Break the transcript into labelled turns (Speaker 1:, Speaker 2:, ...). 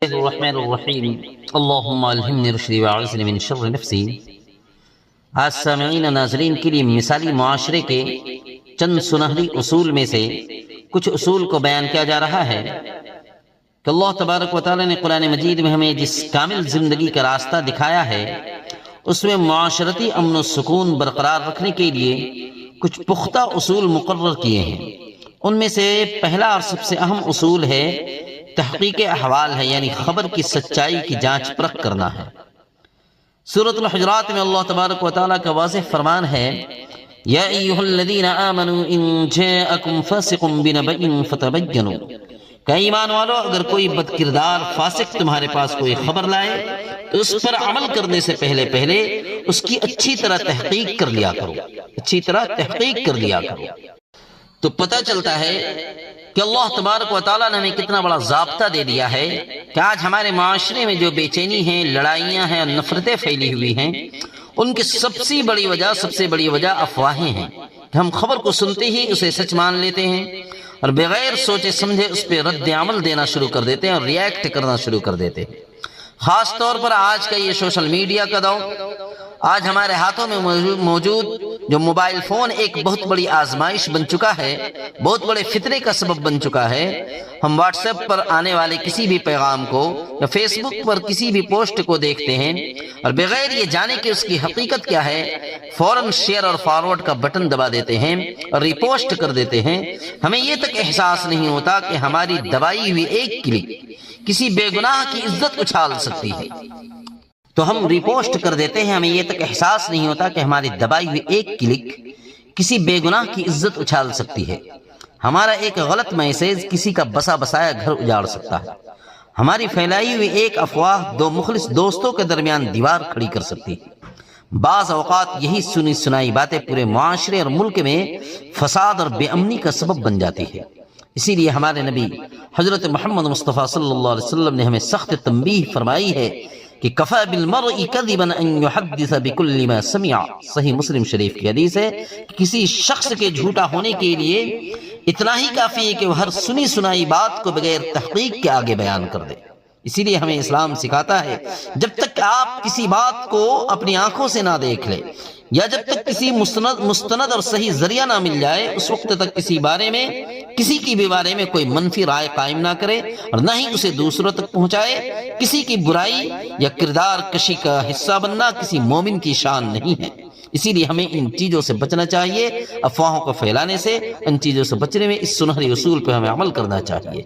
Speaker 1: الرحمن الرحیم اللہم الہمنی رشدی وعوذنی من شر نفسی۔ آج سامعین ناظرین کے لیے مثالی معاشرے کے چند سنہری اصول میں سے کچھ اصول کو بیان کیا جا رہا ہے کہ اللہ تبارک و تعالی نے قرآن مجید میں ہمیں جس کامل زندگی کا راستہ دکھایا ہے اس میں معاشرتی امن و سکون برقرار رکھنے کے لیے کچھ پختہ اصول مقرر کیے ہیں۔ ان میں سے پہلا اور سب سے اہم اصول ہے تحقیق احوال ہے، یعنی خبر کی سچائی کی جانچ پرکھ کرنا ہے۔ سورۃ الحجرات میں اللہ تبارک و تعالیٰ کا واضح فرمان ہے، یا ایھا الذین آمنوا ان جاءکم فاسق بنبأ فتبینوا، کہ ایمان والو اگر کوئی بد کردار فاسق تمہارے پاس کوئی خبر لائے تو اس پر عمل کرنے سے پہلے اس کی اچھی طرح تحقیق کر لیا کرو، اچھی طرح تحقیق کر لیا کرو۔ تو پتہ چلتا ہے کہ اللہ تبارک و تعالیٰ نے ہمیں کتنا بڑا ضابطہ دے دیا ہے کہ آج ہمارے معاشرے میں جو بے چینی ہیں، لڑائیاں ہیں اور نفرتیں پھیلی ہوئی ہیں، ان کی سب سے بڑی وجہ افواہیں ہیں کہ ہم خبر کو سنتے ہی اسے سچ مان لیتے ہیں اور بغیر سوچے سمجھے اس پہ رد عمل دینا شروع کر دیتے ہیں اور ریئیکٹ کرنا شروع کر دیتے ہیں۔ خاص طور پر آج کا یہ سوشل میڈیا کا دور، آج ہمارے ہاتھوں میں موجود جو موبائل فون ایک بہت بڑی آزمائش بن چکا ہے، بہت بڑے فتنے کا سبب بن چکا ہے۔ ہم واٹس ایپ پر آنے والے کسی بھی پیغام کو یا فیس بک پر کسی بھی پوسٹ کو دیکھتے ہیں اور بغیر یہ جانے کہ اس کی حقیقت کیا ہے فوراً شیئر اور فارورڈ کا بٹن دبا دیتے ہیں اور ریپوسٹ کر دیتے ہیں۔ ہمیں یہ تک احساس نہیں ہوتا کہ ہماری دبائی ہوئی ایک کلک کسی بے گناہ کی عزت اچھال سکتی ہے، تو ہم ریپوسٹ کر دیتے ہیں۔ ہمیں یہ تک احساس نہیں ہوتا کہ ہماری دبائی ہوئی ایک کلک کسی بے گناہ کی عزت اچھال سکتی ہے۔ ہمارا ایک غلط میسج کسی کا بسا بسایا گھر اجاڑ سکتا ہے۔ ہماری پھیلائی ہوئی ایک افواہ دو مخلص دوستوں کے درمیان دیوار کھڑی کر سکتی ہے۔ بعض اوقات یہی سنی سنائی باتیں پورے معاشرے اور ملک میں فساد اور بے امنی کا سبب بن جاتی ہے۔ اسی لیے ہمارے نبی حضرت محمد مصطفیٰ صلی اللہ علیہ وسلم نے ہمیں سخت تنبیہ فرمائی ہے کہ کفی بالمرء کذبا ان یحدث بکل ما سمع۔ صحیح مسلم شریف کی حدیث ہے کہ کسی شخص کے جھوٹا ہونے کے لیے اتنا ہی کافی ہے کہ وہ ہر سنی سنائی بات کو بغیر تحقیق کے آگے بیان کر دے۔ اسی لیے ہمیں اسلام سکھاتا ہے جب تک آپ کسی بات کو اپنی آنکھوں سے نہ دیکھ لیں یا جب تک کسی مستند اور صحیح ذریعہ نہ مل جائے اس وقت تک کسی کی بھی بارے میں کوئی منفی رائے قائم نہ کرے اور نہ ہی اسے دوسروں تک پہنچائے۔ کسی کی برائی یا کردار کشی کا حصہ بننا کسی مومن کی شان نہیں ہے۔ اسی لیے ہمیں ان چیزوں سے بچنا چاہیے، افواہوں کو پھیلانے سے، ان چیزوں سے بچنے میں اس سنہری اصول پہ ہمیں عمل کرنا چاہیے۔